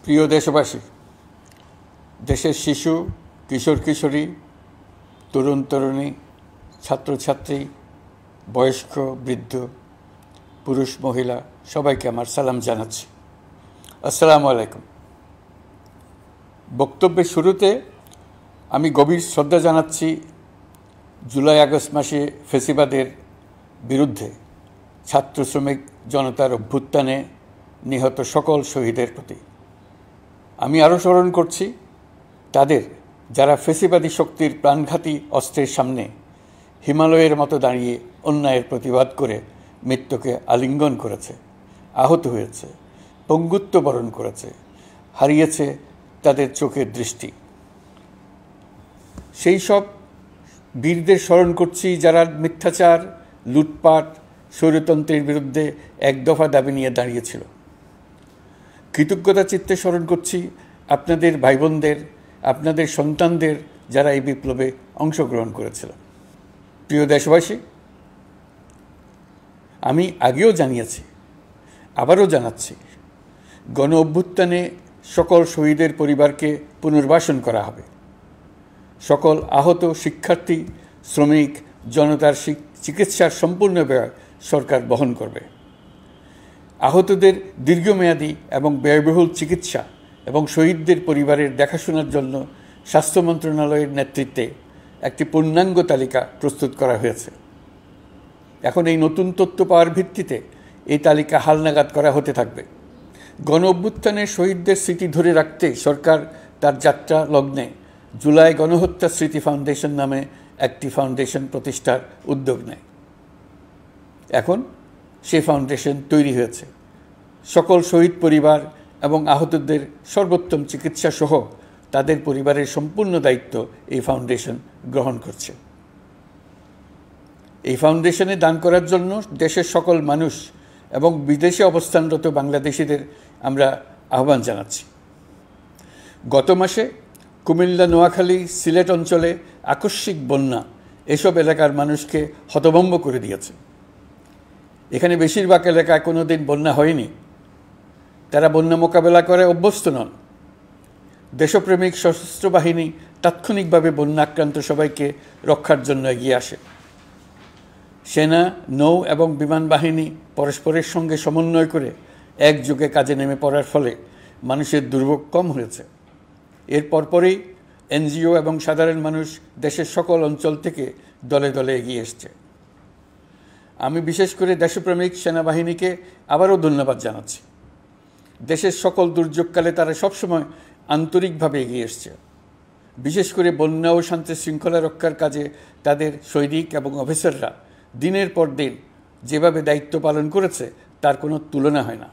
প্রিয় দেশবাসী, দেশের শিশু, কিশোর কিশোরী, তরুণ তরুণী, ছাত্রছাত্রী, বয়স্ক বৃদ্ধ, পুরুষ মহিলা সবাইকে আমার সালাম জানাচ্ছি। আসসালামু আলাইকুম। বক্তব্যের শুরুতে আমি গভীর শ্রদ্ধা জানাচ্ছি জুলাই আগস্ট মাসে ফ্যাসিবাদের বিরুদ্ধে ছাত্র শ্রমিক জনতার অভ্যুত্থানে নিহত সকল শহীদের প্রতি। আমি আরও স্মরণ করছি তাদের যারা ফ্যাসিবাদী শক্তির প্রাণঘাতী অস্ত্রের সামনে হিমালয়ের মতো দাঁড়িয়ে অন্যায়ের প্রতিবাদ করে মৃত্যুকে আলিঙ্গন করেছে, আহত হয়েছে, পঙ্গুত্ব বরণ করেছে, হারিয়েছে তাদের চোখের দৃষ্টি। সেই সব বীরদের স্মরণ করছি যারা মিথ্যাচার, লুটপাট, স্বৈরতন্ত্রের বিরুদ্ধে এক দফা দাবি নিয়ে দাঁড়িয়েছিল। কৃতজ্ঞতা চিত্তে স্মরণ করছি আপনাদের ভাই বোনদের, আপনাদের সন্তানদের যারা এই বিপ্লবে অংশগ্রহণ করেছিল। প্রিয় দেশবাসী, আমি আগেও জানিয়েছি, আবারও জানাচ্ছি, গণ অভ্যুত্থানে সকল শহীদের পরিবারকে পুনর্বাসন করা হবে। সকল আহত শিক্ষার্থী, শ্রমিক জনতার চিকিৎসার সম্পূর্ণ ব্যয় সরকার বহন করবে। আহতদের দীর্ঘমেয়াদী এবং ব্যয়বহুল চিকিৎসা এবং শহীদদের পরিবারের দেখাশোনার জন্য স্বাস্থ্য মন্ত্রণালয়ের নেতৃত্বে একটি পূর্ণাঙ্গ তালিকা প্রস্তুত করা হয়েছে। এখন এই নতুন তথ্য পাওয়ার ভিত্তিতে এই তালিকা হালনাগাদ করা হতে থাকবে। গণ অভ্যুত্থানের শহীদদের স্মৃতি ধরে রাখতে সরকার তার যাত্রা লগ্নে জুলাই গণহত্যা স্মৃতি ফাউন্ডেশন নামে একটি ফাউন্ডেশন প্রতিষ্ঠার উদ্যোগ নেয়। এখন সে ফাউন্ডেশন তৈরি হয়েছে। সকল শহীদ পরিবার এবং আহতদের সর্বোত্তম চিকিৎসা সহ তাদের পরিবারের সম্পূর্ণ দায়িত্ব এই ফাউন্ডেশন গ্রহণ করছে। এই ফাউন্ডেশনে দান করার জন্য দেশের সকল মানুষ এবং বিদেশে অবস্থানরত বাংলাদেশিদের আমরা আহ্বান জানাচ্ছি। গত মাসে কুমিল্লা, নোয়াখালী, সিলেট অঞ্চলে আকস্মিক বন্যা এসব এলাকার মানুষকে হতভম্ব করে দিয়েছে। এখানে বেশিরভাগ এলাকায় কোনো দিন বন্যা হয়নি। তারা বন্যা মোকাবেলা করে অভ্যস্ত নন। দেশপ্রেমিক সশস্ত্র বাহিনী তাৎক্ষণিকভাবে বন্যা আক্রান্ত সবাইকে রক্ষার জন্য এগিয়ে আসে। সেনা, নৌ এবং বিমান বাহিনী পরস্পরের সঙ্গে সমন্বয় করে একযোগে কাজে নেমে পড়ার ফলে মানুষের দুর্ভোগ কম হয়েছে। এর পরপরই এনজিও এবং সাধারণ মানুষ দেশের সকল অঞ্চল থেকে দলে দলে এগিয়ে এসছে। আমি বিশেষ করে দেশপ্রেমিক সেনাবাহিনীকে আবারও ধন্যবাদ জানাচ্ছি। দেশের সকল দুর্যোগকালে তারা সবসময় আন্তরিকভাবে এগিয়ে এসছে। বিশেষ করে বন্যা ও শান্তি শৃঙ্খলা রক্ষার কাজে তাদের সৈনিক এবং অফিসাররা দিনের পর দিন যেভাবে দায়িত্ব পালন করেছে তার কোনো তুলনা হয় না।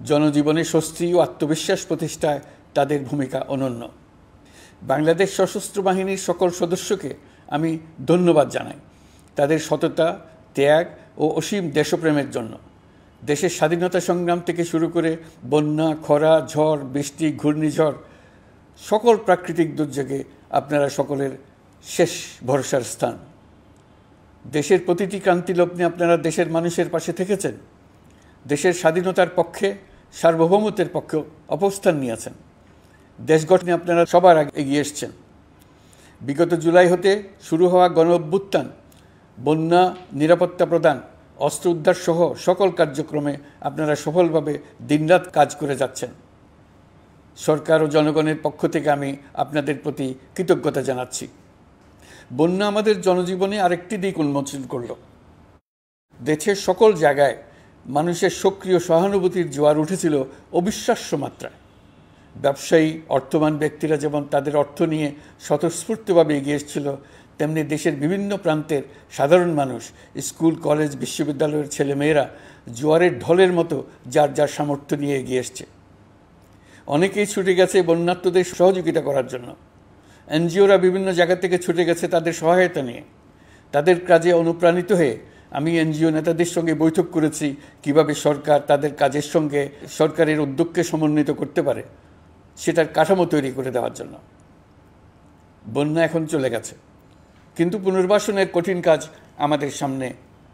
জনজীবনে স্বস্তি ও আত্মবিশ্বাস প্রতিষ্ঠায় তাদের ভূমিকা অনন্য। বাংলাদেশ সশস্ত্র বাহিনীর সকল সদস্যকে আমি ধন্যবাদ জানাই তাদের সততা, ত্যাগ ও অসীম দেশপ্রেমের জন্য। দেশের স্বাধীনতা সংগ্রাম থেকে শুরু করে বন্যা, খরা, ঝড়, বৃষ্টি, ঘূর্ণিঝড়, সকল প্রাকৃতিক দুর্যোগে আপনারা সকলের শেষ ভরসার স্থান। দেশের প্রতিটি ক্রান্তিলগ্নে আপনারা দেশের মানুষের পাশে থেকেছেন। দেশের স্বাধীনতার পক্ষে, সার্বভৌমত্বের পক্ষে অবস্থান নিয়েছেন। দেশ গঠনে আপনারা সবার আগে এগিয়ে এসছেন। বিগত জুলাই হতে শুরু হওয়া গণ অভ্যুত্থান, বন্যা, নিরাপত্তা প্রদান, অস্ত্র উদ্ধার সহ সকল কার্যক্রমে আপনারা সফলভাবে দিনরাত কাজ করে যাচ্ছেন। সরকার ও জনগণের পক্ষ থেকে আমি আপনাদের প্রতি কৃতজ্ঞতা জানাচ্ছি। বন্যা আমাদের জনজীবনে আরেকটি দিক উন্মোচন করল। দেশের সকল জায়গায় মানুষের সক্রিয় সহানুভূতির জোয়ার উঠেছিল অবিশ্বাস্য মাত্রায়। ব্যবসায়ী, অর্থবান ব্যক্তিরা যেমন তাদের অর্থ নিয়ে স্বতঃস্ফূর্তভাবে এগিয়ে এসেছিল, তেমনি দেশের বিভিন্ন প্রান্তের সাধারণ মানুষ, স্কুল, কলেজ, বিশ্ববিদ্যালয়ের ছেলেমেয়েরা জোয়ারের ঢলের মতো যার যার সামর্থ্য নিয়ে এগিয়ে এসছে। অনেকেই ছুটে গেছে বন্যার্তদের সহযোগিতা করার জন্য। এনজিওরা বিভিন্ন জায়গা থেকে ছুটে গেছে তাদের সহায়তা নিয়ে। তাদের কাজে অনুপ্রাণিত হয়ে আমি এনজিও নেতাদের সঙ্গে বৈঠক করেছি কিভাবে সরকার তাদের কাজের সঙ্গে সরকারের উদ্যোগকে সমন্বিত করতে পারে, সেটার কাঠামো তৈরি করে দেওয়ার জন্য। বন্যা এখন চলে গেছে, কিন্তু পুনর্বাসনের কঠিন কাজ আমাদের সামনে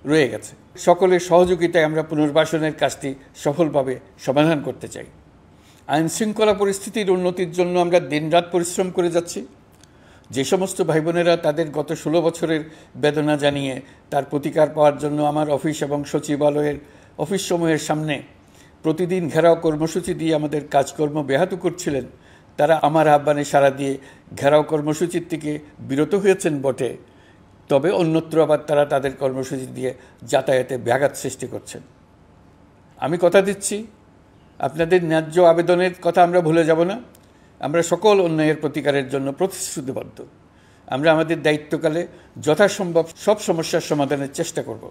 রয়ে গেছে। সকলের সহযোগিতায় আমরা পুনর্বাসনের কাজটি সফলভাবে সমাধান করতে চাই। আইনশৃঙ্খলা পরিস্থিতির উন্নতির জন্য আমরা দিনরাত পরিশ্রম করে যাচ্ছি। যে সমস্ত ভাই বোনেরা তাদের গত 16 বছরের বেদনা জানিয়ে তার প্রতিকার পাওয়ার জন্য আমার অফিস এবং সচিবালয়ের অফিসসমূহের সামনে প্রতিদিন ঘেরাও কর্মসূচি দিয়ে আমাদের কাজকর্ম ব্যাহত করছিলেন, তারা আমার আহ্বানে সাড়া দিয়ে ঘেরাও কর্মসূচির থেকে বিরত হয়েছেন বটে, তবে অন্যত্র আবার তারা তাদের কর্মসূচি দিয়ে যাতায়াতে ব্যাঘাত সৃষ্টি করছেন। আমি কথা দিচ্ছি, আপনাদের ন্যায্য আবেদনের কথা আমরা ভুলে যাব না। আমরা সকল অন্যায়ের প্রতিকারের জন্য প্রতিশ্রুতিবদ্ধ। আমরা আমাদের দায়িত্বকালে যথাসম্ভব সব সমস্যার সমাধানের চেষ্টা করব।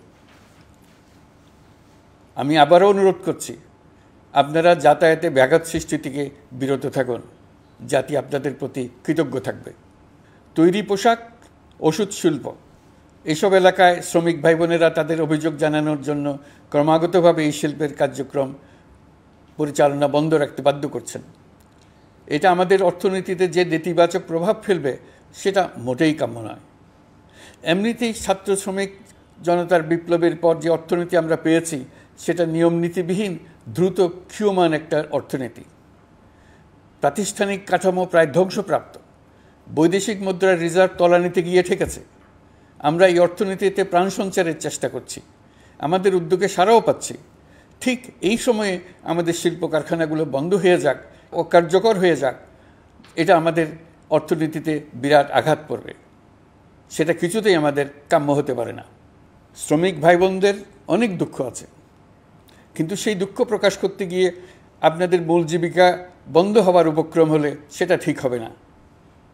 আমি আবারও অনুরোধ করছি, আপনারা যাতায়াতে ব্যাঘাত সৃষ্টি থেকে বিরত থাকুন। জাতি আপনাদের প্রতি কৃতজ্ঞ থাকবে। তৈরি পোশাক, ওষুধ শিল্প, এসব এলাকায় শ্রমিক ভাই বোনেরা তাদের অভিযোগ জানানোর জন্য ক্রমাগতভাবে এই শিল্পের কার্যক্রম পরিচালনা বন্ধ রাখতে বাধ্য করছেন। এটা আমাদের অর্থনীতিতে যে নেতিবাচক প্রভাব ফেলবে সেটা মোটেই কাম্য নয়। এমনিতেই ছাত্র শ্রমিক জনতার বিপ্লবের পর যে অর্থনীতি আমরা পেয়েছি সেটা নিয়মনীতিবিহীন দ্রুত ক্ষীয়মান একটা অর্থনীতি। প্রাতিষ্ঠানিক কাঠামো প্রায় ধ্বংসপ্রাপ্ত। বৈদেশিক মুদ্রার রিজার্ভ তলানিতে গিয়ে ঠেকেছে। আমরা এই অর্থনীতিতে প্রাণ সঞ্চারের চেষ্টা করছি, আমাদের উদ্যোগে সাড়াও পাচ্ছি। ঠিক এই সময়ে আমাদের শিল্প কারখানাগুলো বন্ধ হয়ে যাক, অকার্যকর হয়ে যাক, এটা আমাদের অর্থনীতিতে বিরাট আঘাত পড়বে। সেটা কিছুতেই আমাদের কাম্য হতে পারে না। শ্রমিক ভাই বোনদের অনেক দুঃখ আছে, কিন্তু সেই দুঃখ প্রকাশ করতে গিয়ে আপনাদের মূল জীবিকা বন্ধ হওয়ার উপক্রম হলে সেটা ঠিক হবে না।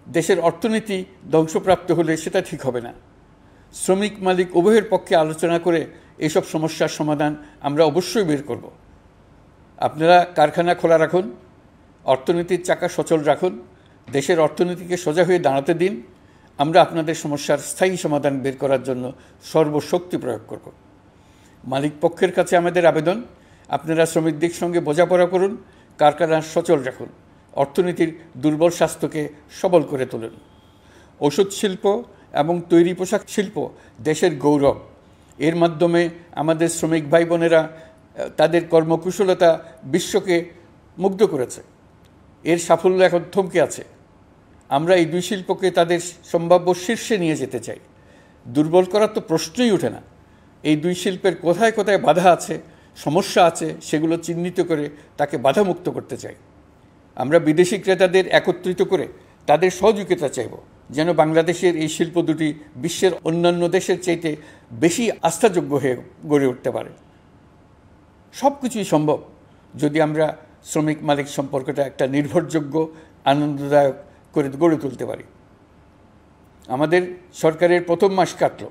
দেশের অর্থনীতি ধ্বংসপ্রাপ্ত হলে সেটা ঠিক হবে না। শ্রমিক মালিক উভয়ের পক্ষে আলোচনা করে এইসব সমস্যার সমাধান আমরা অবশ্যই বের করব। আপনারা কারখানা খোলা রাখুন, অর্থনীতির চাকা সচল রাখুন, দেশের অর্থনীতিকে সোজা হয়ে দাঁড়াতে দিন। আমরা আপনাদের সমস্যার স্থায়ী সমাধান বের করার জন্য সর্বশক্তি প্রয়োগ করব। মালিক পক্ষের কাছে আমাদের আবেদন, আপনারা শ্রমিকদের সঙ্গে বোঝাপড়া করুন, কারখানা সচল রাখুন, অর্থনীতির দুর্বল স্বাস্থ্যকে সবল করে তুলুন। ওষুধ শিল্প এবং তৈরি পোশাক শিল্প দেশের গৌরব। এর মাধ্যমে আমাদের শ্রমিক ভাই বোনেরা তাদের কর্মকুশলতা বিশ্বকে মুগ্ধ করেছে। এর সাফল্য এখন থমকে আছে। আমরা এই দুই শিল্পকে তাদের সম্ভাব্য শীর্ষে নিয়ে যেতে চাই। দুর্বল করার তো প্রশ্নই ওঠে না। এই দুই শিল্পের কোথায় কোথায় বাধা আছে, সমস্যা আছে, সেগুলো চিহ্নিত করে তাকে বাধামুক্ত করতে চাই। আমরা বিদেশি ক্রেতাদের একত্রিত করে তাদের সহযোগিতা চাইব, যেন বাংলাদেশের এই শিল্প দুটি বিশ্বের অন্যান্য দেশের চাইতে বেশি আস্থাযোগ্য হয়ে গড়ে উঠতে পারে। সব কিছুই সম্ভব যদি আমরা শ্রমিক মালিক সম্পর্কটা একটা নির্ভরযোগ্য, আনন্দদায়ক করে গড়ে তুলতে পারি। আমাদের সরকারের প্রথম মাস কাটল।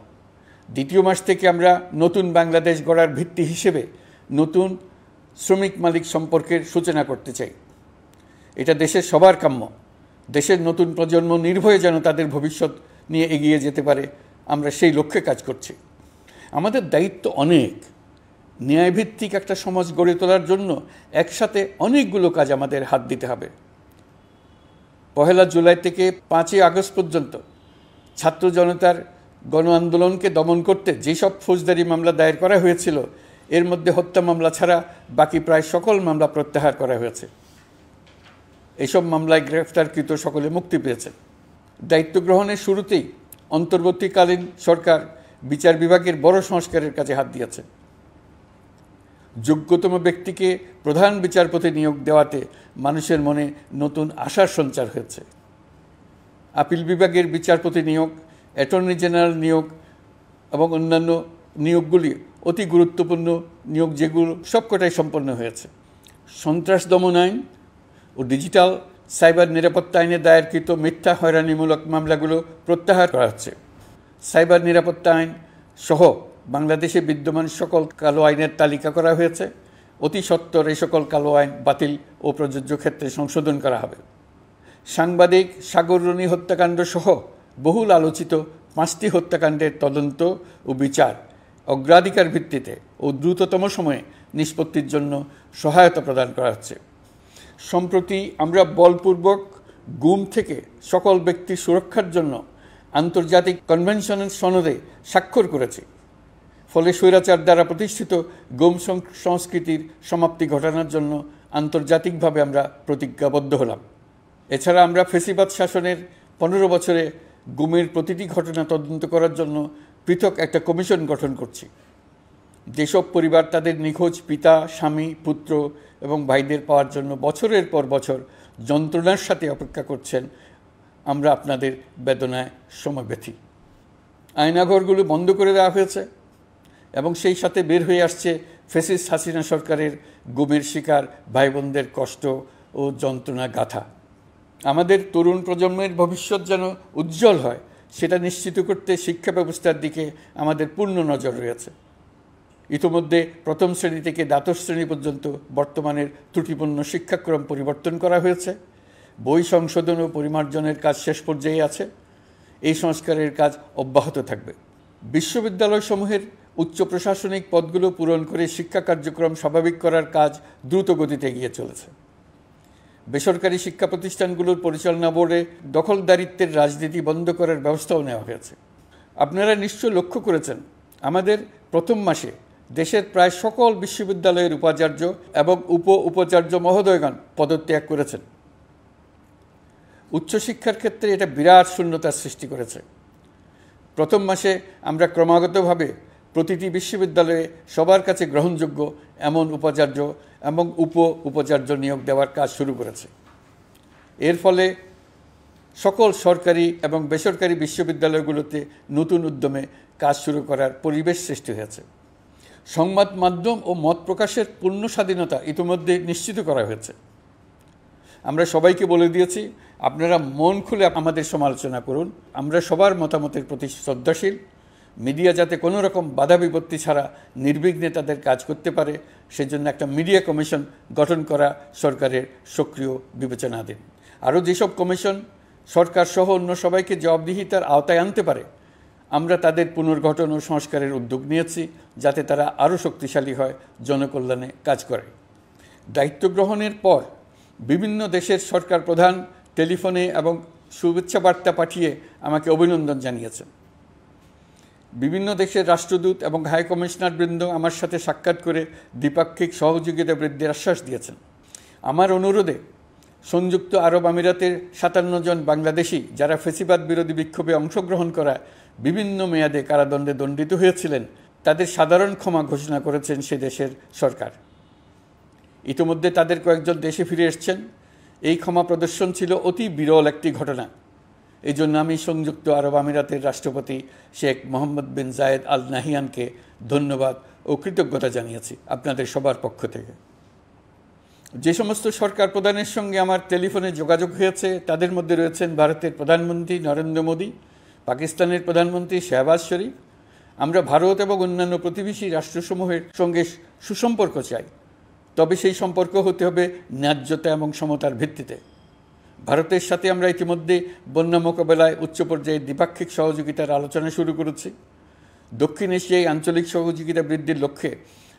দ্বিতীয় মাস থেকে আমরা নতুন বাংলাদেশ গড়ার ভিত্তি হিসেবে নতুন শ্রমিক মালিক সম্পর্কের সূচনা করতে চাই। এটা দেশের সবার কাম্য। দেশের নতুন প্রজন্ম নির্ভয়ে যেন তাদের ভবিষ্যৎ নিয়ে এগিয়ে যেতে পারে, আমরা সেই লক্ষ্যে কাজ করছি। আমাদের দায়িত্ব অনেক। ন্যায়ভিত্তিক একটা সমাজ গড়ে তোলার জন্য একসাথে অনেকগুলো কাজ আমাদের হাত দিতে হবে। 1 জুলাই থেকে 5 আগস্ট পর্যন্ত ছাত্র জনতার গণ আন্দোলনকে দমন করতে যেসব ফৌজদারি মামলা দায়ের করা হয়েছিল, এর মধ্যে হত্যা মামলা ছাড়া বাকি প্রায় সকল মামলা প্রত্যাহার করা হয়েছে। এইসব মামলায় গ্রেফতারকৃত সকলে মুক্তি পেয়েছেন। দায়িত্ব গ্রহণের শুরুতেই অন্তর্বর্তীকালীন সরকার বিচার বিভাগের বড় সংস্কারের কাজে হাত দিয়েছে। যোগ্যতম ব্যক্তিকে প্রধান বিচারপতি নিয়োগ দেওয়াতে মানুষের মনে নতুন আশার সঞ্চার হয়েছে। আপিল বিভাগের বিচারপতি নিয়োগ, অ্যাটর্নি জেনারেল নিয়োগ এবং অন্যান্য নিয়োগগুলি অতি গুরুত্বপূর্ণ নিয়োগ, যেগুলো সবকটাই সম্পন্ন হয়েছে। সন্ত্রাস দমন আইন ও ডিজিটাল সাইবার নিরাপত্তা আইনে দায়েরকৃত মিথ্যা হয়রানিমূলক মামলাগুলো প্রত্যাহার করা হচ্ছে। সাইবার নিরাপত্তা আইন সহ বাংলাদেশে বিদ্যমান সকল কালো আইনের তালিকা করা হয়েছে। অতি সত্বর এই সকল কালো আইন বাতিল ও প্রযোজ্য ক্ষেত্রে সংশোধন করা হবে। সাংবাদিক সাগর রনি হত্যাকাণ্ড সহ বহুল আলোচিত 5টি হত্যাকাণ্ডের তদন্ত ও বিচার অগ্রাধিকার ভিত্তিতে ও দ্রুততম সময়ে নিষ্পত্তির জন্য সহায়তা প্রদান করা হচ্ছে। সম্প্রতি আমরা বলপূর্বক গুম থেকে সকল ব্যক্তির সুরক্ষার জন্য আন্তর্জাতিক কনভেনশনের সনদে স্বাক্ষর করেছি। ফলে স্বৈরাচার দ্বারা প্রতিষ্ঠিত গুম সংস্কৃতির সমাপ্তি ঘটানোর জন্য আন্তর্জাতিকভাবে আমরা প্রতিজ্ঞাবদ্ধ হলাম। এছাড়া আমরা ফেসিবাদ শাসনের 15 বছরে গুমের প্রতিটি ঘটনা তদন্ত করার জন্য পৃথক একটা কমিশন গঠন করছি। যেসব পরিবার তাদের নিখোঁজ পিতা, স্বামী, পুত্র এবং ভাইদের পাওয়ার জন্য বছরের পর বছর যন্ত্রণার সাথে অপেক্ষা করছেন, আমরা আপনাদের বেদনায় সমব্যথী। আয়নাঘরগুলো বন্ধ করে দেওয়া হয়েছে এবং সেই সাথে বের হয়ে আসছে ফ্যাসিস্ট হাসিনা সরকারের গুমের শিকার ভাই বোনদের কষ্ট ও যন্ত্রণা গাথা। আমাদের তরুণ প্রজন্মের ভবিষ্যৎ যেন উজ্জ্বল হয়, সেটা নিশ্চিত করতে শিক্ষা ব্যবস্থার দিকে আমাদের পূর্ণ নজর রয়েছে। ইতিমধ্যে প্রথম শ্রেণী থেকে দ্বাদশ শ্রেণী পর্যন্ত বর্তমানের ত্রুটিপূর্ণ শিক্ষাক্রম পরিবর্তন করা হয়েছে। বই সংশোধন ও পরিমার্জনের কাজ শেষ পর্যায়ে আছে। এই সংস্কারের কাজ অব্যাহত থাকবে। বিশ্ববিদ্যালয়সমূহের উচ্চ প্রশাসনিক পদগুলো পূরণ করে শিক্ষা কার্যক্রম স্বাভাবিক করার কাজ দ্রুত গতিতে এগিয়ে চলেছে। বেসরকারি শিক্ষা প্রতিষ্ঠানগুলোর পরিচালনা বোর্ডে দখলদারিত্বের রাজনীতি বন্ধ করার ব্যবস্থাও নেওয়া হয়েছে। আপনারা নিশ্চয় লক্ষ্য করেছেন, আমাদের প্রথম মাসে দেশের প্রায় সকল বিশ্ববিদ্যালয়ের উপাচার্য এবং উপাচার্য মহোদয়গণ পদত্যাগ করেছেন। উচ্চশিক্ষার ক্ষেত্রে এটা বিরাট শূন্যতার সৃষ্টি করেছে। প্রথম মাসে আমরা ক্রমাগতভাবে প্রতিটি বিশ্ববিদ্যালয়ে সবার কাছে গ্রহণযোগ্য এমন উপাচার্য এবং উপাচার্য নিয়োগ দেওয়ার কাজ শুরু করেছে। এর ফলে সকল সরকারি এবং বেসরকারি বিশ্ববিদ্যালয়গুলোতে নতুন উদ্যমে কাজ শুরু করার পরিবেশ সৃষ্টি হয়েছে। সংবাদ মাধ্যম ও মত প্রকাশের পূর্ণ স্বাধীনতা ইতিমধ্যে নিশ্চিত করা হয়েছে। আমরা সবাইকে বলে দিয়েছি, আপনারা মন খুলে আমাদের সমালোচনা করুন, আমরা সবার মতামতের প্রতি শ্রদ্ধাশীল। মিডিয়া যাতে কোনো রকম বাধা বিপত্তি ছাড়া নির্বিঘ্নে তাদের কাজ করতে পারে, সেজন্য একটা মিডিয়া কমিশন গঠন করা সরকারের সক্রিয় বিবেচনাধীন। আরও যেসব কমিশন সরকার সহ অন্য সবাইকে জবাবদিহিতার আওতায় আনতে পারে, আমরা তাদের পুনর্গঠন ও সংস্কারের উদ্যোগ নিয়েছি, যাতে তারা আরও শক্তিশালী হয়, জনকল্যাণে কাজ করে। দায়িত্ব গ্রহণের পর বিভিন্ন দেশের সরকার প্রধান টেলিফোনে এবং শুভেচ্ছা বার্তা পাঠিয়ে আমাকে অভিনন্দন জানিয়েছেন। বিভিন্ন দেশের রাষ্ট্রদূত এবং হাই কমিশনারবৃন্দ আমার সাথে সাক্ষাৎ করে দ্বিপাক্ষিক সহযোগিতা বৃদ্ধির আশ্বাস দিয়েছেন। আমার অনুরোধে সংযুক্ত আরব আমিরাতের 57 জন বাংলাদেশি যারা ফ্যাসিবাদ বিরোধী বিক্ষোভে অংশগ্রহণ করা বিভিন্ন মেয়াদে কারাদণ্ডে দণ্ডিত হয়েছিলেন, তাদের সাধারণ ক্ষমা ঘোষণা করেছেন সে দেশের সরকার। ইতিমধ্যে তাদের কয়েকজন দেশে ফিরে এসেছেন। এই ক্ষমা প্রদর্শন ছিল অতি বিরল একটি ঘটনা। এই জন্য আমি সংযুক্ত আরব আমিরাতের রাষ্ট্রপতি শেখ মোহাম্মদ বিন জায়েদ আল নাহিয়ানকে ধন্যবাদ ও কৃতজ্ঞতা জানিয়েছি আপনাদের সবার পক্ষ থেকে। যে সমস্ত সরকার প্রধানের সঙ্গে আমার টেলিফোনে যোগাযোগ হয়েছে, তাদের মধ্যে রয়েছেন ভারতের প্রধানমন্ত্রী নরেন্দ্র মোদী, পাকিস্তানের প্রধানমন্ত্রী শাহবাজ শরীফ। আমরা ভারত এবং অন্যান্য প্রতিবেশী রাষ্ট্রসমূহের সঙ্গে সুসম্পর্ক চাই, তবে সেই সম্পর্ক হতে হবে ন্যায্যতা এবং সমতার ভিত্তিতে। ভারতের সাথে আমরা ইতিমধ্যে বন্যা মোকাবেলায় উচ্চ পর্যায়ে দ্বিপাক্ষিক সহযোগিতার আলোচনা শুরু করেছি। দক্ষিণ এশিয়ায় আঞ্চলিক সহযোগিতা বৃদ্ধির লক্ষ্যে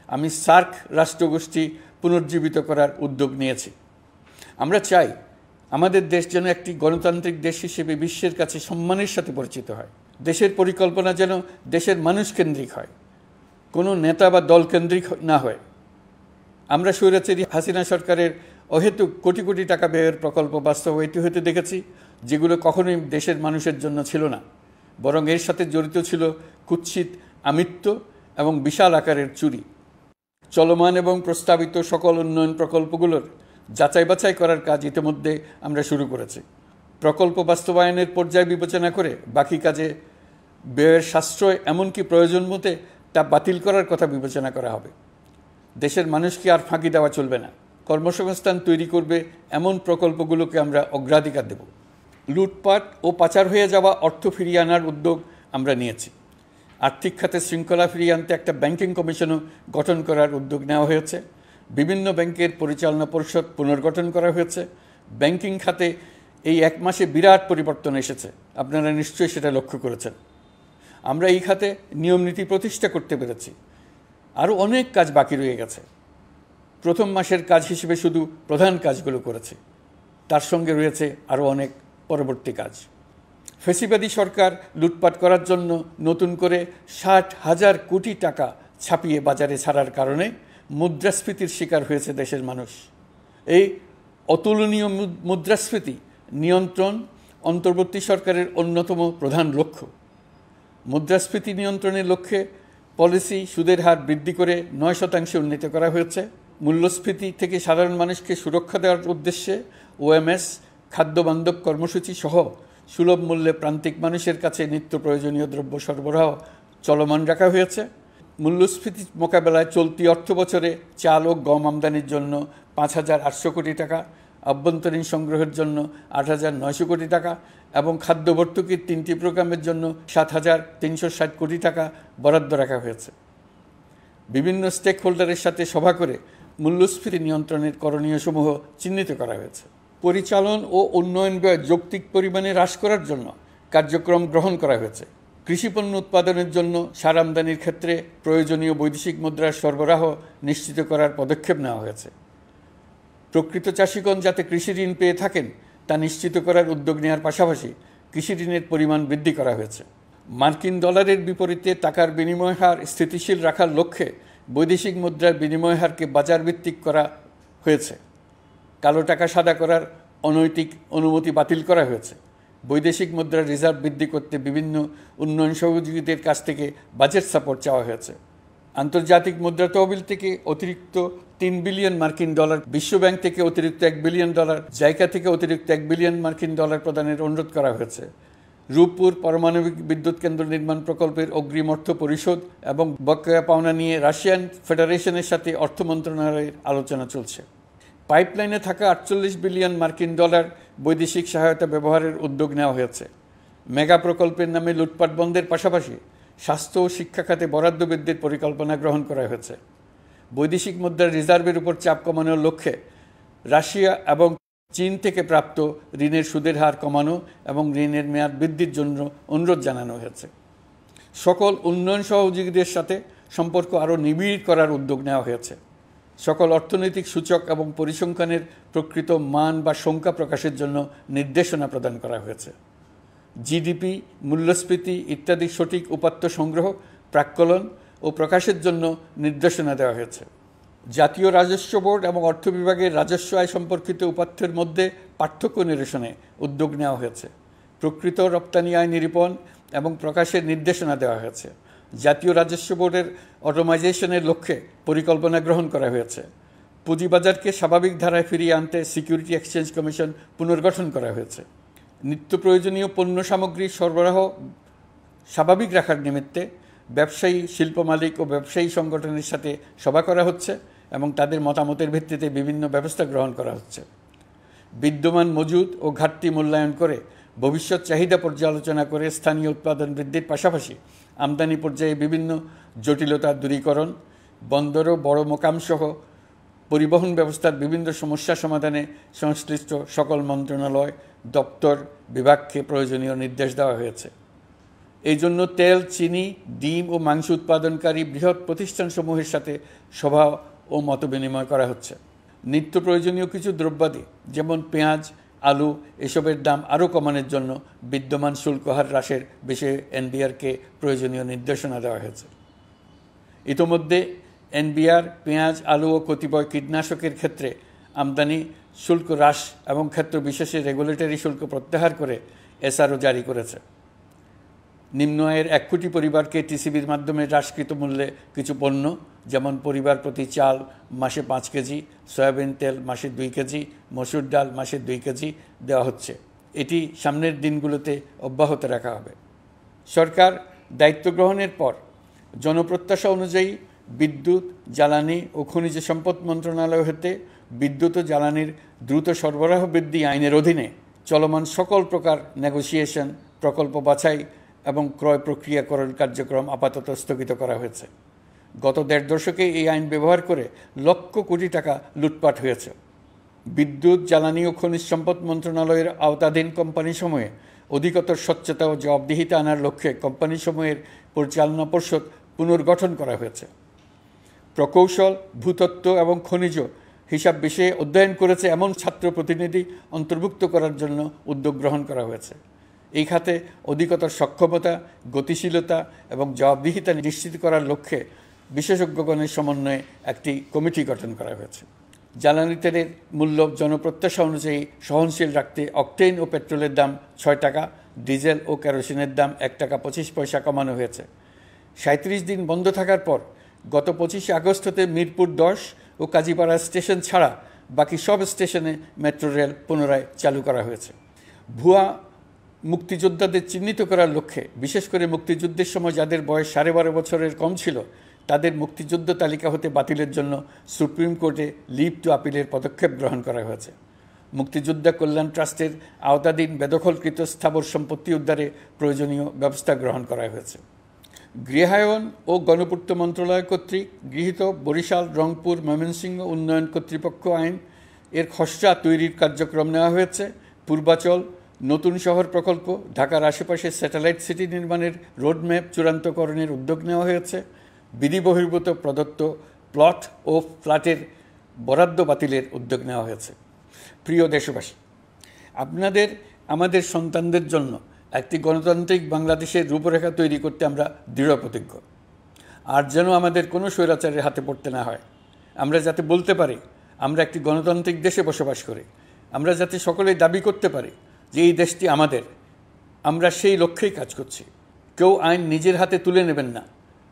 আমি সার্ক রাষ্ট্রগোষ্ঠী পুনর্জীবিত করার উদ্যোগ নিয়েছি। আমরা চাই আমাদের দেশ যেন একটি গণতান্ত্রিক দেশ হিসেবে বিশ্বের কাছে সম্মানের সাথে পরিচিত হয়। দেশের পরিকল্পনা যেন দেশের মানুষকেন্দ্রিক হয়, কোনো নেতা বা দলকেন্দ্রিক না হয়। আমরা স্বৈরাচারী হাসিনা সরকারের অহেতুক কোটি কোটি টাকা ব্যয়ের প্রকল্প বাস্তবায়িত হতে দেখেছি, যেগুলো কখনোই দেশের মানুষের জন্য ছিল না, বরং এর সাথে জড়িত ছিল কুৎসিত আমিত্ব এবং বিশাল আকারের চুরি। চলমান এবং প্রস্তাবিত সকল উন্নয়ন প্রকল্পগুলোর যাচাই বাছাই করার কাজ ইতিমধ্যে আমরা শুরু করেছি। প্রকল্প বাস্তবায়নের পর্যায় বিবেচনা করে বাকি কাজে ব্যয়ের সাশ্রয় এমনকি প্রয়োজন মতে তা বাতিল করার কথা বিবেচনা করা হবে। দেশের মানুষকে আর ফাঁকি দেওয়া চলবে না। কর্মসংস্থান তৈরি করবে এমন প্রকল্পগুলোকে আমরা অগ্রাধিকার দেব। লুটপাট ও পাচার হয়ে যাওয়া অর্থ ফিরিয়ে আনার উদ্যোগ আমরা নিয়েছি। আর্থিক খাতে শৃঙ্খলা ফিরিয়ে আনতে একটা ব্যাংকিং কমিশনও গঠন করার উদ্যোগ নেওয়া হয়েছে। বিভিন্ন ব্যাংকের পরিচালনা পরিষদ পুনর্গঠন করা হয়েছে। ব্যাংকিং খাতে এই এক মাসে বিরাট পরিবর্তন এসেছে, আপনারা নিশ্চয়ই সেটা লক্ষ্য করেছেন। আমরা এই খাতে নিয়মনীতি প্রতিষ্ঠা করতে পেরেছি। আরও অনেক কাজ বাকি রয়ে গেছে। প্রথম মাসের কাজ হিসেবে শুধু প্রধান কাজগুলো করেছে, তার সঙ্গে রয়েছে আরও অনেক পরবর্তী কাজ। ফ্যাসিবাদী সরকার লুটপাট করার জন্য নতুন করে 60,000 কোটি টাকা ছাপিয়ে বাজারে ছাড়ার কারণে মুদ্রাস্ফীতির শিকার হয়েছে দেশের মানুষ। এই অতুলনীয় মুদ্রাস্ফীতি নিয়ন্ত্রণ অন্তর্বর্তী সরকারের অন্যতম প্রধান লক্ষ্য। মুদ্রাস্ফীতি নিয়ন্ত্রণের লক্ষ্যে পলিসি সুদের হার বৃদ্ধি করে 9% উন্নীত করা হয়েছে। মূল্যস্ফীতি থেকে সাধারণ মানুষকে সুরক্ষা দেওয়ার উদ্দেশ্যে ওএমএস খাদ্যবান্ধব কর্মসূচি সহ সুলভ মূল্যে প্রান্তিক মানুষের কাছে নিত্য প্রয়োজনীয় দ্রব্য সরবরাহ চলমান রাখা হয়েছে। মূল্যস্ফীতি মোকাবেলায় চলতি অর্থবছরে চাল ও গম আমদানির জন্য 5,800 কোটি টাকা, আভ্যন্তরীণ সংগ্রহের জন্য 8,900 কোটি টাকা এবং খাদ্য ভর্তুকির 3টি প্রোগ্রামের জন্য 7,360 কোটি টাকা বরাদ্দ রাখা হয়েছে। বিভিন্ন স্টেক হোল্ডারের সাথে সভা করে মূল্যস্ফীতি নিয়ন্ত্রণের করণীয়সমূহ চিহ্নিত করা হয়েছে। পরিচালন ও উন্নয়ন ব্যয় যৌক্তিক পরিমাণে হ্রাস করার জন্য কার্যক্রম গ্রহণ করা হয়েছে। কৃষিপণ্য উৎপাদনের জন্য সার আমদানির ক্ষেত্রে প্রয়োজনীয় বৈদেশিক মুদ্রার সরবরাহ নিশ্চিত করার পদক্ষেপ নেওয়া হয়েছে। প্রকৃত চাষিগণ যাতে কৃষি ঋণ পেয়ে থাকেন তা নিশ্চিত করার উদ্যোগ নেওয়ার পাশাপাশি কৃষি ঋণের পরিমাণ বৃদ্ধি করা হয়েছে। মার্কিন ডলারের বিপরীতে টাকার বিনিময় হার স্থিতিশীল রাখার লক্ষ্যে বৈদেশিক মুদ্রার বিনিময় হারকে বাজারভিত্তিক করা হয়েছে। কালো টাকা সাদা করার অনৈতিক অনুমতি বাতিল করা হয়েছে। বৈদেশিক মুদ্রার রিজার্ভ বৃদ্ধি করতে বিভিন্ন উন্নয়ন সহযোগীদের কাছ থেকে বাজেট সাপোর্ট চাওয়া হয়েছে। আন্তর্জাতিক মুদ্রা তহবিল থেকে অতিরিক্ত 3 বিলিয়ন মার্কিন ডলার, বিশ্বব্যাংক থেকে অতিরিক্ত 1 বিলিয়ন ডলার, জাইকা থেকে অতিরিক্ত 1 বিলিয়ন মার্কিন ডলার প্রদানের অনুরোধ করা হয়েছে। রূপপুর পারমাণবিক বিদ্যুৎ কেন্দ্র নির্মাণ প্রকল্পের অগ্রিম অর্থ পরিশোধ এবং বকেয়া পাওনা নিয়ে রাশিয়ান ফেডারেশনের সাথে অর্থ মন্ত্রণালয়ের আলোচনা চলছে। পাইপলাইনে থাকা 48 বিলিয়ন মার্কিন ডলার বৈদেশিক সহায়তা ব্যবহারের উদ্যোগ নেওয়া হয়েছে। মেগা প্রকল্পের নামে লুটপাট বন্ধের পাশাপাশি স্বাস্থ্য ও শিক্ষা খাতে বরাদ্দ বৃদ্ধির পরিকল্পনা গ্রহণ করা হয়েছে। বৈদেশিক মুদ্রার রিজার্ভের উপর চাপ কমানোর লক্ষ্যে রাশিয়া এবং চীন থেকে প্রাপ্ত ঋণের সুদের হার কমানো এবং ঋণের মেয়াদ বৃদ্ধির জন্য অনুরোধ জানানো হয়েছে। সকল উন্নয়ন সহযোগীদের সাথে সম্পর্ক আরও নিবিড় করার উদ্যোগ নেওয়া হয়েছে। সকল অর্থনৈতিক সূচক এবং পরিসংখ্যানের প্রকৃত মান বা সংখ্যা প্রকাশের জন্য নির্দেশনা প্রদান করা হয়েছে। জিডিপি, মূল্যস্ফীতি ইত্যাদি সঠিক উপাত্ত সংগ্রহ, প্রাক্কলন ও প্রকাশের জন্য নির্দেশনা দেওয়া হয়েছে। জাতীয় রাজস্ব বোর্ড এবং অর্থ বিভাগের রাজস্ব আয় সম্পর্কিত উপাত্তের মধ্যে পার্থক্য নিরসনে উদ্যোগ নেওয়া হয়েছে। প্রকৃত রপ্তানি আয় নিরূপণ এবং প্রকাশের নির্দেশনা দেওয়া হয়েছে। জাতীয় রাজস্ব বোর্ডের অটোমাইজেশনের লক্ষ্যে পরিকল্পনা গ্রহণ করা হয়েছে। পুঁজিবাজারকে স্বাভাবিক ধারায় ফিরিয়ে আনতে সিকিউরিটি এক্সচেঞ্জ কমিশন পুনর্গঠন করা হয়েছে। নিত্য প্রয়োজনীয় পণ্য সামগ্রীর সরবরাহ স্বাভাবিক রাখার নিমিত্তে ব্যবসায়ী, শিল্প মালিক ও ব্যবসায়ী সংগঠনের সাথে সভা করা হচ্ছে এবং তাদের মতামতের ভিত্তিতে বিভিন্ন ব্যবস্থা গ্রহণ করা হচ্ছে। বিদ্যমান মজুদ ও ঘাটতি মূল্যায়ন করে ভবিষ্যৎ চাহিদা পর্যালোচনা করে স্থানীয় উৎপাদন বৃদ্ধির পাশাপাশি আমদানি পর্যায়ে বিভিন্ন জটিলতা দূরীকরণ, বন্দর ও বড় মোকামসহ পরিবহন ব্যবস্থার বিভিন্ন সমস্যা সমাধানে সংশ্লিষ্ট সকল মন্ত্রণালয়, দপ্তর, বিভাগকে প্রয়োজনীয় নির্দেশ দেওয়া হয়েছে। এই জন্য তেল, চিনি, ডিম ও মাংস উৎপাদনকারী বৃহৎ প্রতিষ্ঠানসমূহের সাথে সভা ও মতবিনিময় করা হচ্ছে। নিত্য প্রয়োজনীয় কিছু দ্রব্যাদি যেমন পেঁয়াজ, আলু এসবের দাম আরও কমানোর জন্য বিদ্যমান শুল্ক হার হ্রাসের বিষয়ে এনবিআরকে প্রয়োজনীয় নির্দেশনা দেওয়া হয়েছে। ইতোমধ্যে এনবিআর পেঁয়াজ, আলু ও কতিপয় কীটনাশকের ক্ষেত্রে আমদানি শুল্ক হ্রাস এবং ক্ষেত্র বিশেষে রেগুলেটরি শুল্ক প্রত্যাহার করে এসআরও জারি করেছে। নিম্ন আয়ের 1 কোটি পরিবারকে টিসিবির মাধ্যমে হ্রাসকৃত মূল্যে কিছু পণ্য যেমন পরিবার প্রতি চাল মাসে 5 কেজি, সয়াবিন তেল মাসে 2 কেজি, মসুর ডাল মাসে 2 কেজি দেওয়া হচ্ছে। এটি সামনের দিনগুলোতে অব্যাহত রাখা হবে। সরকার দায়িত্ব গ্রহণের পর জনপ্রত্যাশা অনুযায়ী বিদ্যুৎ, জ্বালানি ও খনিজ সম্পদ মন্ত্রণালয় হতে বিদ্যুৎ ও জ্বালানির দ্রুত সরবরাহ বৃদ্ধি আইনের অধীনে চলমান সকল প্রকার নেগোসিয়েশন, প্রকল্প বাছাই এবং ক্রয় প্রক্রিয়াকরণ কার্যক্রম আপাতত স্থগিত করা হয়েছে। গত 1.5 দশকে এই আইন ব্যবহার করে লক্ষ কোটি টাকা লুটপাট হয়েছে। বিদ্যুৎ, জ্বালানি ও খনিজ সম্পদ মন্ত্রণালয়ের আওতাধীন কোম্পানিসমূহে অধিকতর স্বচ্ছতা ও জবাবদিহিতা আনার লক্ষ্যে কোম্পানিসমূহের পরিচালনা পর্ষদ পুনর্গঠন করা হয়েছে। প্রকৌশল, ভূতত্ত্ব এবং খনিজ হিসাব বিষয়ে অধ্যয়ন করেছে এমন ছাত্র প্রতিনিধি অন্তর্ভুক্ত করার জন্য উদ্যোগ গ্রহণ করা হয়েছে। এই খাতে অধিকতর সক্ষমতা, গতিশীলতা এবং জবাবদিহিতা নিশ্চিত করার লক্ষ্যে বিশেষজ্ঞগণের সমন্বয়ে একটি কমিটি গঠন করা হয়েছে। জ্বালানি তেলের মূল্য জনপ্রত্যাশা অনুযায়ী সহনশীল রাখতে অকটেন ও পেট্রোলের দাম 6 টাকা, ডিজেল ও কেরোসিনের দাম 1 টাকা 25 পয়সা কমানো হয়েছে। 37 দিন বন্ধ থাকার পর গত 25 আগস্ট হতে মিরপুর 10 ও কাজীপাড়া স্টেশন ছাড়া বাকি সব স্টেশনে মেট্রো রেল পুনরায় চালু করা হয়েছে। ভুয়া মুক্তিযোদ্ধাদের চিহ্নিত করার লক্ষ্যে বিশেষ করে মুক্তিযুদ্ধের সময় যাদের বয়স 12.5 বছরের কম ছিল তাদের মুক্তিযুদ্ধ তালিকা হতে বাতিলের জন্য সুপ্রিম কোর্টে লিভ টু আপিলের পদক্ষেপ গ্রহণ করা হয়েছে। মুক্তিযোদ্ধা কল্যাণ ট্রাস্টের আওতাধীন বেদখলকৃত স্থাবর সম্পত্তি উদ্ধারে প্রয়োজনীয় ব্যবস্থা গ্রহণ করা হয়েছে। গৃহায়ন ও গণপূর্ত মন্ত্রণালয় কর্তৃক গৃহীত বরিশাল, রংপুর, ময়মনসিংহ উন্নয়ন কর্তৃপক্ষ আইন এর খসড়া তৈরির কার্যক্রম নেওয়া হয়েছে। পূর্বাচল নতুন শহর প্রকল্প, ঢাকার আশেপাশে স্যাটেলাইট সিটি নির্মাণের রোডম্যাপ চূড়ান্তকরণের উদ্যোগ নেওয়া হয়েছে। বিধি বহির্ভূত প্রদত্ত প্লট ও ফ্ল্যাটের বরাদ্দ বাতিলের উদ্যোগ নেওয়া হয়েছে। প্রিয় দেশবাসী, আপনাদের আমাদের সন্তানদের জন্য একটি গণতান্ত্রিক বাংলাদেশের রূপরেখা তৈরি করতে আমরা দৃঢ় প্রতিজ্ঞ। আর যেন আমাদের কোনো স্বৈরাচারের হাতে পড়তে না হয়। আমরা যাতে বলতে পারি আমরা একটি গণতান্ত্রিক দেশে বসবাস করি, আমরা যাতে সকলেই দাবি করতে পারি যে এই দেশটি আমাদের, আমরা সেই লক্ষ্যেই কাজ করছি। কেউ আইন নিজের হাতে তুলে নেবেন না।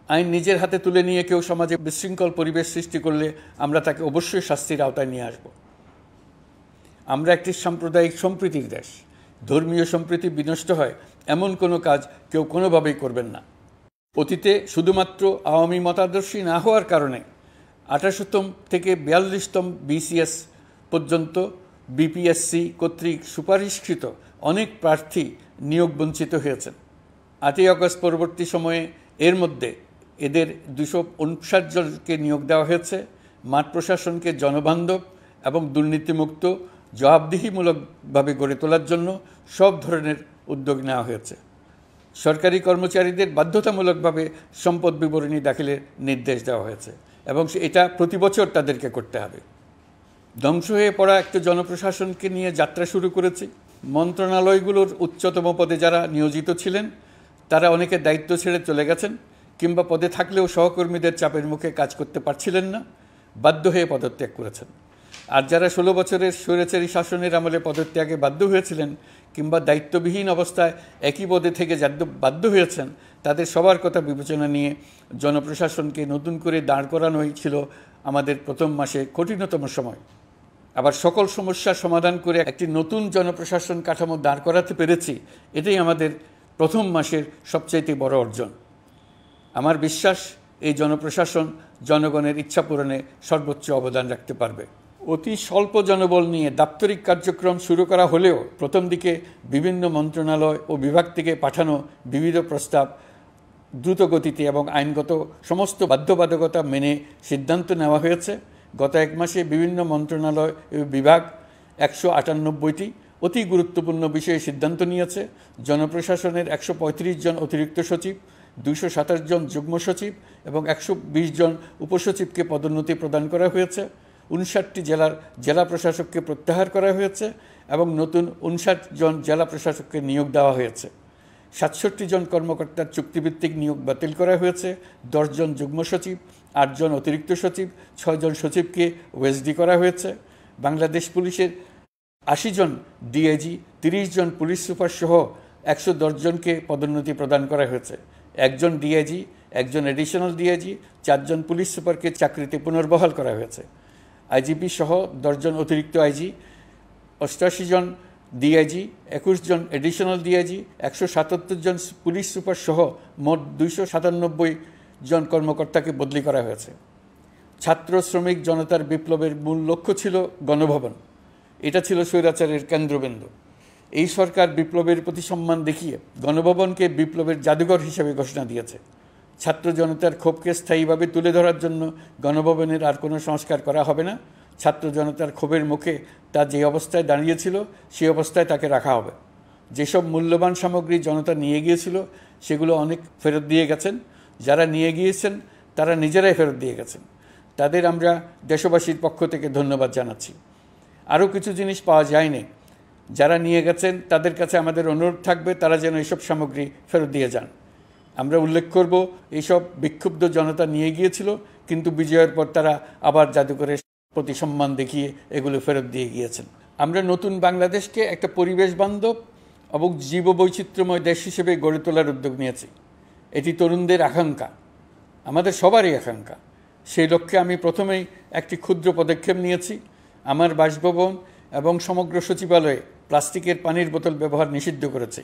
আইন নিজের হাতে তুলে নিয়ে কেউ সমাজে বিশৃঙ্খল পরিবেশ সৃষ্টি করলে আমরা তাকে অবশ্যই শাস্তির আওতায় নিয়ে আসব। আমরা একটি সাম্প্রদায়িক সম্প্রীতির দেশ। ধর্মীয় সম্প্রীতি বিনষ্ট হয় এমন কোনো কাজ কেউ কোনোভাবেই করবেন না। অতীতে শুধুমাত্র আওয়ামী মতাদর্শী না হওয়ার কারণে 18তম থেকে 42তম BCS পর্যন্ত BPSC কর্তৃক সুপারিশকৃত অনেক প্রার্থী নিয়োগ বঞ্চিত হয়েছেন। 8ই আগস্ট পরবর্তী সময়ে এর মধ্যে এদের 259 জনকে নিয়োগ দেওয়া হয়েছে। মাঠ প্রশাসনকে জনবান্ধব এবং দুর্নীতিমুক্ত জবাবদিহিমূলকভাবে গড়ে তোলার জন্য সব ধরনের উদ্যোগ নেওয়া হয়েছে। সরকারি কর্মচারীদের বাধ্যতামূলকভাবে সম্পদ বিবরণী দাখিলের নির্দেশ দেওয়া হয়েছে এবং এটা প্রতি বছর তাদেরকে করতে হবে। ধ্বংস হয়ে পড়া একটা জনপ্রশাসনকে নিয়ে যাত্রা শুরু করেছি। মন্ত্রণালয়গুলোর উচ্চতম পদে যারা নিয়োজিত ছিলেন তারা অনেকে দায়িত্ব ছেড়ে চলে গেছেন, কিংবা পদে থাকলেও সহকর্মীদের চাপের মুখে কাজ করতে পারছিলেন না, বাধ্য হয়ে পদত্যাগ করেছেন। আর যারা 16 বছরের স্বৈরাচারী শাসনের আমলে পদত্যাগে বাধ্য হয়েছিলেন কিংবা দায়িত্ববিহীন অবস্থায় একই পদে থেকে বাধ্য হয়েছেন, তাদের সবার কথা বিবেচনা নিয়ে জনপ্রশাসনকে নতুন করে দাঁড় করানোই ছিল আমাদের প্রথম মাসে কঠিনতম সময়। আবার সকল সমস্যার সমাধান করে একটি নতুন জনপ্রশাসন কাঠামো দাঁড় করাতে পেরেছি, এটাই আমাদের প্রথম মাসের সবচাইতে বড় অর্জন। আমার বিশ্বাস এই জনপ্রশাসন জনগণের ইচ্ছা পূরণে সর্বোচ্চ অবদান রাখতে পারবে। অতি স্বল্প জনবল নিয়ে দাপ্তরিক কার্যক্রম শুরু করা হলেও প্রথম দিকে বিভিন্ন মন্ত্রণালয় ও বিভাগ থেকে পাঠানো বিবিধ প্রস্তাব দ্রুত গতিতে এবং আইনগত সমস্ত বাধ্যবাধকতা মেনে সিদ্ধান্ত নেওয়া হয়েছে। গত 1 মাসে বিভিন্ন মন্ত্রণালয় ও বিভাগ 198টি অতি গুরুত্বপূর্ণ বিষয়ে সিদ্ধান্ত নিয়েছে। জনপ্রশাসনের 135 জন অতিরিক্ত সচিব, 227 জন যুগ্ম সচিব এবং 120 জন উপসচিবকে পদোন্নতি প্রদান করা হয়েছে। 59টি জেলার জেলা প্রশাসককে প্রত্যাহার করা হয়েছে এবং নতুন 59 জন জেলা প্রশাসককে নিয়োগ দেওয়া হয়েছে। 67 জন কর্মকর্তার চুক্তিভিত্তিক নিয়োগ বাতিল করা হয়েছে। 10 জন যুগ্ম সচিব, 8 জন অতিরিক্ত সচিব, 6 জন সচিবকে ওএসডি করা হয়েছে। বাংলাদেশ পুলিশের 80 জন ডিআইজি, 30 জন পুলিশ সুপার সহ 110 জনকে পদোন্নতি প্রদান করা হয়েছে। 1 জন ডিআইজি, 1 জন এডিশনাল ডিআইজি, 4 জন পুলিশ সুপারকে চাকরিতে পুনর্বহাল করা হয়েছে। আইজিপি সহ 10 জন অতিরিক্ত আইজি, 88 জন ডিআইজি, 21 জন এডিশনাল ডিআইজি, 177 জন পুলিশ সুপার সহ মোট 297 জন কর্মকর্তাকে বদলি করা হয়েছে। ছাত্র শ্রমিক জনতার বিপ্লবের মূল লক্ষ্য ছিল গণভবন। এটা ছিল স্বৈরাচারের কেন্দ্রবিন্দু। এই সরকার বিপ্লবের প্রতি সম্মান দেখিয়ে গণভবনকে বিপ্লবের জাদুঘর হিসেবে ঘোষণা দিয়েছে। ছাত্র জনতার ক্ষোভকে স্থায়ীভাবে তুলে ধরার জন্য গণভবনের আর কোনো সংস্কার করা হবে না। ছাত্র জনতার ক্ষোভের মুখে তা যে অবস্থায় দাঁড়িয়েছিল সেই অবস্থায় তাকে রাখা হবে। যেসব মূল্যবান সামগ্রী জনতা নিয়ে গিয়েছিল সেগুলো অনেক ফেরত দিয়ে গেছেন। যারা নিয়ে গিয়েছেন তারা নিজেরাই ফেরত দিয়ে গেছেন। তাদের আমরা দেশবাসীর পক্ষ থেকে ধন্যবাদ জানাচ্ছি। আরও কিছু জিনিস পাওয়া যায়নি, যারা নিয়ে গেছেন তাদের কাছে আমাদের অনুরোধ থাকবে তারা যেন এইসব সামগ্রী ফেরত দিয়ে যান। আমরা উল্লেখ করব এইসব বিক্ষুব্ধ জনতা নিয়ে গিয়েছিল, কিন্তু বিজয়ের পর তারা আবার জাদুঘরে প্রতি সম্মান দেখিয়ে এগুলো ফেরত দিয়ে গিয়েছেন। আমরা নতুন বাংলাদেশকে একটা পরিবেশ বান্ধব এবং জীববৈচিত্র্যময় দেশ হিসেবে গড়ে তোলার উদ্যোগ নিয়েছি। এটি তরুণদের আকাঙ্ক্ষা, আমাদের সবারই আকাঙ্ক্ষা। সেই লক্ষ্যে আমি প্রথমেই একটি ক্ষুদ্র পদক্ষেপ নিয়েছি। আমার বাসভবন এবং সমগ্র সচিবালয়ে প্লাস্টিকের পানির বোতল ব্যবহার নিষিদ্ধ করেছে।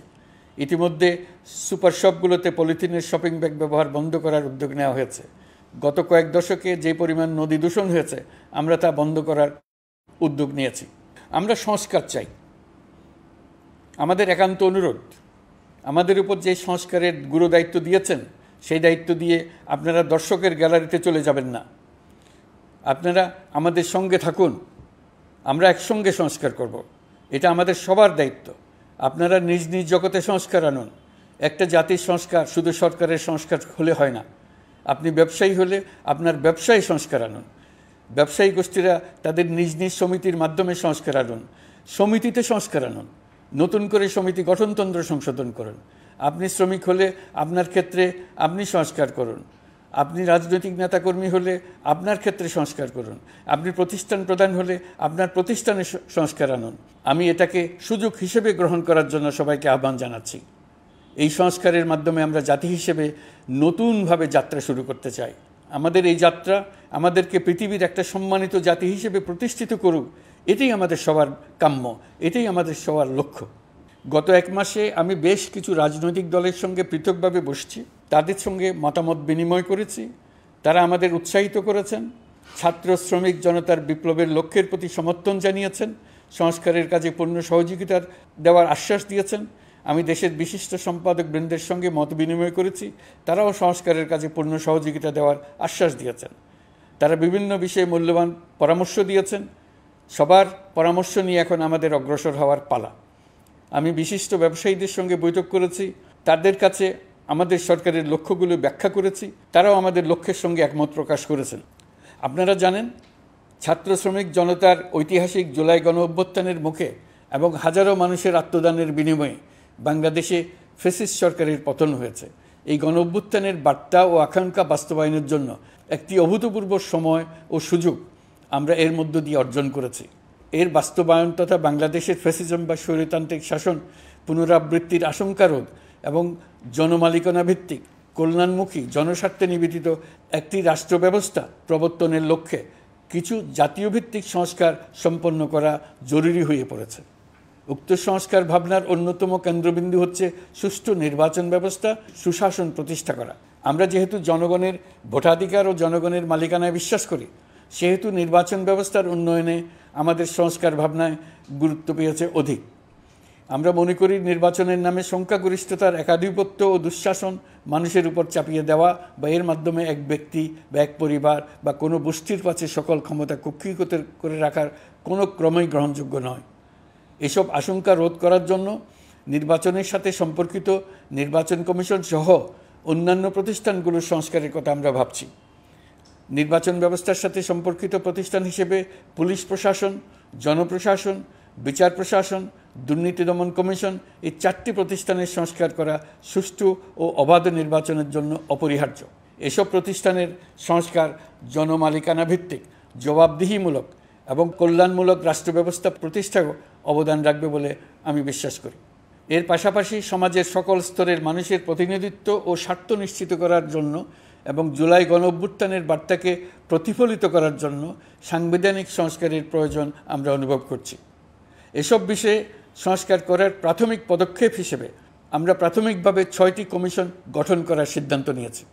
ইতিমধ্যে সুপার শপগুলোতে পলিথিনের শপিং ব্যাগ ব্যবহার বন্ধ করার উদ্যোগ নেওয়া হয়েছে। গত কয়েক দশকে যে পরিমাণ নদী দূষণ হয়েছে, আমরা তা বন্ধ করার উদ্যোগ নিয়েছি। আমরা সংস্কার চাই। আমাদের একান্ত অনুরোধ, আমাদের উপর যে সংস্কারের গুরু দায়িত্ব দিয়েছেন, সেই দায়িত্ব দিয়ে আপনারা দর্শকের গ্যালারিতে চলে যাবেন না। আপনারা আমাদের সঙ্গে থাকুন, আমরা একসঙ্গে সংস্কার করব। এটা আমাদের সবার দায়িত্ব। আপনারা নিজ নিজ জগতে সংস্কার আনুন। একটা জাতির সংস্কার শুধু সরকারের সংস্কার হলে হয় না। আপনি ব্যবসায়ী হলে আপনার ব্যবসায়ী সংস্কার আনুন। ব্যবসায়ী গোষ্ঠীরা তাদের নিজ নিজ সমিতির মাধ্যমে সংস্কার আনুন। সমিতিতে সংস্কার আনুন। নতুন করে সমিতি গঠনতন্ত্র সংশোধন করুন। আপনি শ্রমিক হলে আপনার ক্ষেত্রে আপনি সংস্কার করুন। আপনি রাজনৈতিক নেতাকর্মী হলে আপনার ক্ষেত্রে সংস্কার করুন। আপনি প্রতিষ্ঠান প্রধান হলে আপনার প্রতিষ্ঠানে সংস্কার আনুন। আমি এটাকে সুযোগ হিসেবে গ্রহণ করার জন্য সবাইকে আহ্বান জানাচ্ছি। এই সংস্কারের মাধ্যমে আমরা জাতি হিসেবে নতুনভাবে যাত্রা শুরু করতে চাই। আমাদের এই যাত্রা আমাদেরকে পৃথিবীর একটা সম্মানিত জাতি হিসেবে প্রতিষ্ঠিত করুক, এটাই আমাদের সবার কাম্য, এটাই আমাদের সবার লক্ষ্য। গত এক মাসে আমি বেশ কিছু রাজনৈতিক দলের সঙ্গে পৃথকভাবে বসছি, তাদের সঙ্গে মতামত বিনিময় করেছি। তারা আমাদের উৎসাহিত করেছেন, ছাত্র শ্রমিক জনতার বিপ্লবের লক্ষ্যের প্রতি সমর্থন জানিয়েছেন, সংস্কারের কাজে পূর্ণ সহযোগিতার দেওয়ার আশ্বাস দিয়েছেন। আমি দেশের বিশিষ্ট সম্পাদক বৃন্দের সঙ্গে মত বিনিময় করেছি, তারাও সংস্কারের কাজে পূর্ণ সহযোগিতা দেওয়ার আশ্বাস দিয়েছেন। তারা বিভিন্ন বিষয়ে মূল্যবান পরামর্শ দিয়েছেন। সবার পরামর্শ নিয়ে এখন আমাদের অগ্রসর হওয়ার পালা। আমি বিশিষ্ট ব্যবসায়ীদের সঙ্গে বৈঠক করেছি, তাদের কাছে আমাদের সরকারের লক্ষ্যগুলো ব্যাখ্যা করেছি, তারাও আমাদের লক্ষ্যের সঙ্গে একমত প্রকাশ করেছেন। আপনারা জানেন, ছাত্র শ্রমিক জনতার ঐতিহাসিক জুলাই গণ অভ্যুত্থানের মুখে এবং হাজারো মানুষের আত্মদানের বিনিময়ে বাংলাদেশে ফ্যাসিস্ট সরকারের পতন হয়েছে। এই গণ অভ্যুত্থানের বার্তা ও আকাঙ্ক্ষা বাস্তবায়নের জন্য একটি অভূতপূর্ব সময় ও সুযোগ আমরা এর মধ্য দিয়ে অর্জন করেছি। এর বাস্তবায়ন তথা বাংলাদেশের ফ্যাসিজম বা স্বৈরতান্ত্রিক শাসন পুনরাবৃত্তির আশঙ্কা রোধ এবং জনমালিকানা ভিত্তিক কল্যাণমুখী জনস্বার্থে নিবেদিত একটি রাষ্ট্র ব্যবস্থা প্রবর্তনের লক্ষ্যে কিছু জাতীয় ভিত্তিক সংস্কার সম্পন্ন করা জরুরি হয়ে পড়েছে। উক্ত সংস্কার ভাবনার অন্যতম কেন্দ্রবিন্দু হচ্ছে সুষ্ঠু নির্বাচন ব্যবস্থা, সুশাসন প্রতিষ্ঠা করা। আমরা যেহেতু জনগণের ভোটাধিকার ও জনগণের মালিকানায় বিশ্বাস করি, সেহেতু নির্বাচন ব্যবস্থার উন্নয়নে আমাদের সংস্কার ভাবনায় গুরুত্ব পেয়েছে অধিক। আমরা মনে করি নির্বাচনের নামে সংখ্যাগরিষ্ঠতার একাধিপত্য ও দুঃশাসন মানুষের উপর চাপিয়ে দেওয়া বা এর মাধ্যমে এক ব্যক্তি বা এক পরিবার বা কোনো গোষ্ঠীর কাছে সকল ক্ষমতা কক্ষীগত করে রাখার কোনো ক্রমেই গ্রহণযোগ্য নয়। এসব আশঙ্কা রোধ করার জন্য নির্বাচনের সাথে সম্পর্কিত নির্বাচন কমিশন সহ অন্যান্য প্রতিষ্ঠানগুলোর সংস্কারের কথা আমরা ভাবছি। নির্বাচন ব্যবস্থার সাথে সম্পর্কিত প্রতিষ্ঠান হিসেবে পুলিশ প্রশাসন, জনপ্রশাসন, বিচার প্রশাসন, দুর্নীতি দমন কমিশন এই 4টি প্রতিষ্ঠানের সংস্কার করা সুষ্ঠু ও অবাধ নির্বাচনের জন্য অপরিহার্য। এসব প্রতিষ্ঠানের সংস্কার জনমালিকানা ভিত্তিক, জবাবদিহিমূলক এবং কল্যাণমূলক রাষ্ট্র ব্যবস্থা প্রতিষ্ঠায় অবদান রাখবে বলে আমি বিশ্বাস করি। এর পাশাপাশি সমাজের সকল স্তরের মানুষের প্রতিনিধিত্ব ও স্বার্থ নিশ্চিত করার জন্য এবং জুলাই গণ অভ্যুত্থানের বার্তাকে প্রতিফলিত করার জন্য সাংবিধানিক সংস্কারের প্রয়োজন আমরা অনুভব করছি। এসব বিষয়ে সংস্কার করার প্রাথমিক পদক্ষেপ হিসেবে আমরা প্রাথমিকভাবে 6টি কমিশন গঠন করার সিদ্ধান্ত নিয়েছি।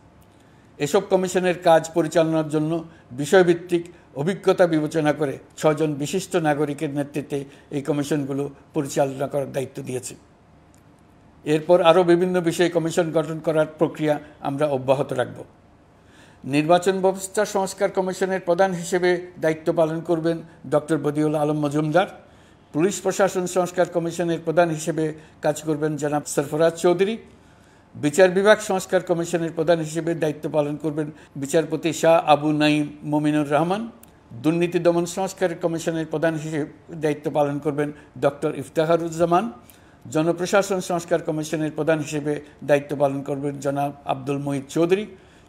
এসব কমিশনের কাজ পরিচালনার জন্য বিষয়ভিত্তিক অভিজ্ঞতা বিবেচনা করে 6 জন বিশিষ্ট নাগরিকের নেতৃত্বে এই কমিশনগুলো পরিচালনা করার দায়িত্ব দিয়েছি। এরপর আরও বিভিন্ন বিষয়ে কমিশন গঠন করার প্রক্রিয়া আমরা অব্যাহত রাখব। নির্বাচন ব্যবস্থা সংস্কার কমিশনের প্রধান হিসেবে দায়িত্ব পালন করবেন ডক্টর বদিউল আলম মজুমদার। পুলিশ প্রশাসন সংস্কার কমিশনের প্রধান হিসেবে কাজ করবেন জনাব সরফরাজ চৌধুরী। বিচার বিভাগ সংস্কার কমিশনের প্রধান হিসেবে দায়িত্ব পালন করবেন বিচারপতি শাহ আবু নাঈম মমিনুর রহমান। দুর্নীতি দমন সংস্কার কমিশনের প্রধান হিসেবে দায়িত্ব পালন করবেন ডক্টর ইফতেখারুজ্জামান। জনপ্রশাসন সংস্কার কমিশনের প্রধান হিসেবে দায়িত্ব পালন করবেন জনাব আব্দুল মুহিত চৌধুরী।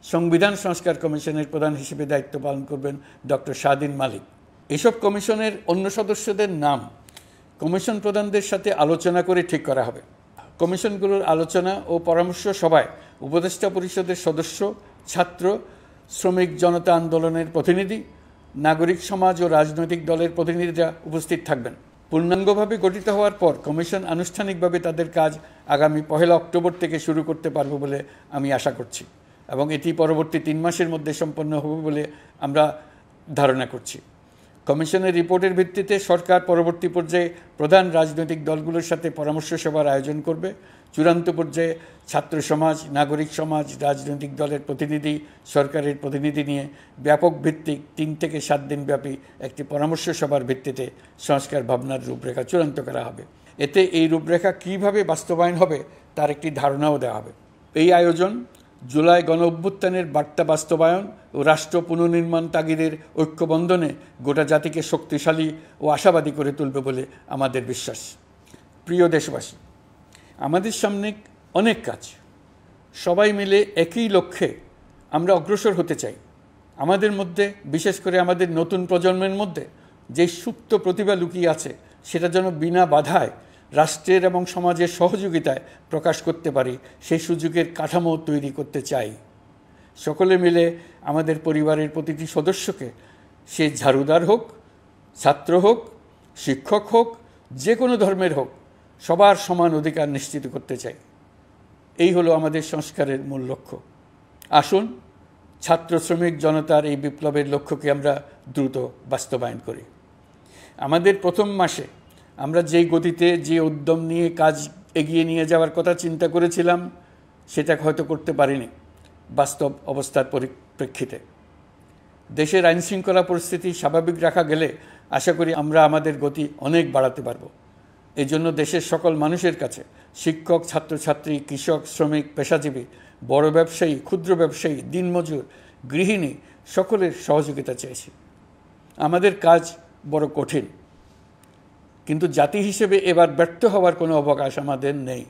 সংবিধান সংস্কার কমিশনের প্রধান হিসেবে দায়িত্ব পালন করবেন ডক্টর শাহদিন মালিক। এসব কমিশনের অন্য সদস্যদের নাম কমিশন প্রধানদের সাথে আলোচনা করে ঠিক করা হবে। কমিশনগুলোর আলোচনা ও পরামর্শ সভায় উপদেষ্টা পরিষদের সদস্য, ছাত্র, শ্রমিক জনতা আন্দোলনের প্রতিনিধি, নাগরিক সমাজ ও রাজনৈতিক দলের প্রতিনিধিরা উপস্থিত থাকবেন। পূর্ণাঙ্গভাবে গঠিত হওয়ার পর কমিশন আনুষ্ঠানিকভাবে তাদের কাজ আগামী 1 অক্টোবর থেকে শুরু করতে পারবে বলে আমি আশা করছি এবং এটি পরবর্তী 3 মাসের মধ্যে সম্পন্ন হবে বলে আমরা ধারণা করছি। কমিশনের রিপোর্টের ভিত্তিতে সরকার পরবর্তী পর্যায়ে প্রধান রাজনৈতিক দলগুলোর সাথে পরামর্শ সভার আয়োজন করবে। চূড়ান্ত পর্যায়ে ছাত্র সমাজ, নাগরিক সমাজ, রাজনৈতিক দলের প্রতিনিধি, সরকারের প্রতিনিধি নিয়ে ব্যাপক ভিত্তিক 3 থেকে 7 দিন ব্যাপী একটি পরামর্শ সভার ভিত্তিতে সংস্কার ভাবনার রূপরেখা চূড়ান্ত করা হবে। এতে এই রূপরেখা কীভাবে বাস্তবায়ন হবে তার একটি ধারণাও দেওয়া হবে। এই আয়োজন জুলাই গণঅভ্যুত্থানের বার্তা বাস্তবায়ন ও রাষ্ট্র পুনর্নির্মাণ তাগিদের ঐক্যবন্ধনে গোটা জাতিকে শক্তিশালী ও আশাবাদী করে তুলবে বলে আমাদের বিশ্বাস। প্রিয় দেশবাসী, আমাদের সামনে অনেক কাজ। সবাই মিলে একই লক্ষ্যে আমরা অগ্রসর হতে চাই। আমাদের মধ্যে, বিশেষ করে আমাদের নতুন প্রজন্মের মধ্যে যে সুপ্ত প্রতিভা লুকিয়ে আছে সেটা যেন বিনা বাধায় রাষ্ট্রের এবং সমাজের সহযোগিতায় প্রকাশ করতে পারি, সেই সুযোগের কাঠামো তৈরি করতে চাই। সকলে মিলে আমাদের পরিবারের প্রতিটি সদস্যকে, সে ঝাড়ুদার হোক, ছাত্র হোক, শিক্ষক হোক, যে কোনো ধর্মের হোক, সবার সমান অধিকার নিশ্চিত করতে চাই। এই হলো আমাদের সংস্কারের মূল লক্ষ্য। আসুন ছাত্র শ্রমিক জনতার এই বিপ্লবের লক্ষ্যকে আমরা দ্রুত বাস্তবায়ন করি। আমাদের প্রথম মাসে আমরা যেই গতিতে, যে উদ্যম নিয়ে কাজ এগিয়ে নিয়ে যাওয়ার কথা চিন্তা করেছিলাম সেটা হয়তো করতে পারিনি বাস্তব অবস্থার পরিপ্রেক্ষিতে। দেশের আইনশৃঙ্খলা পরিস্থিতি স্বাভাবিক রাখা গেলে আশা করি আমরা আমাদের গতি অনেক বাড়াতে পারব। এই জন্য দেশের সকল মানুষের কাছে, শিক্ষক, ছাত্রছাত্রী, কৃষক, শ্রমিক, পেশাজীবী, বড় ব্যবসায়ী, ক্ষুদ্র ব্যবসায়ী, দিনমজুর, গৃহিণী, সকলের সহযোগিতা চেয়েছি। আমাদের কাজ বড় কঠিন, কিন্তু জাতি হিসেবে এবার ব্যর্থ হওয়ার কোনো অবকাশ আমাদের নেই।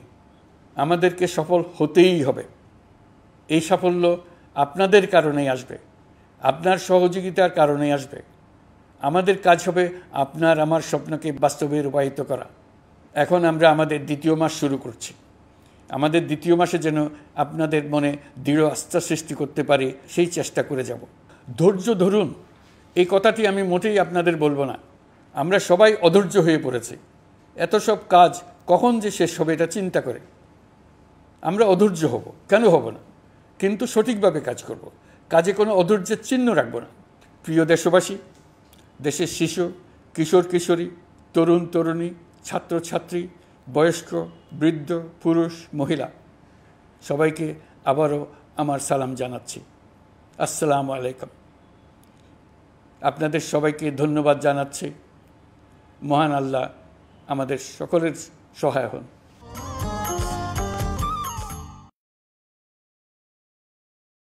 আমাদেরকে সফল হতেই হবে। এই সাফল্য আপনাদের কারণেই আসবে, আপনার সহযোগিতার কারণেই আসবে। আমাদের কাজ হবে আপনার আমার স্বপ্নকে বাস্তবে রূপায়িত করা। এখন আমরা আমাদের 2য় মাস শুরু করছি। আমাদের 2য় মাসে যেন আপনাদের মনে দৃঢ় আস্থা সৃষ্টি করতে পারি, সেই চেষ্টা করে যাব। ধৈর্য ধরুন, এই কথাটি আমি মোটেই আপনাদের বলবো না। আমরা সবাই অধৈর্য হয়ে পড়েছি। এত সব কাজ কখন যে শেষ হবে এটা চিন্তা করে আমরা অধৈর্য হব, কেন হব না? কিন্তু সঠিকভাবে কাজ করব, কাজে কোনো অধৈর্যের চিহ্ন রাখব না। প্রিয় দেশবাসী, দেশের শিশু, কিশোর কিশোরী, তরুণ তরুণী, ছাত্রছাত্রী, বয়স্ক, বৃদ্ধ, পুরুষ, মহিলা, সবাইকে আবারও আমার সালাম জানাচ্ছি। আসসালামু আলাইকুম। আপনাদের সবাইকে ধন্যবাদ জানাচ্ছি। মহান আল্লাহ আমাদের সকলের সহায় হন।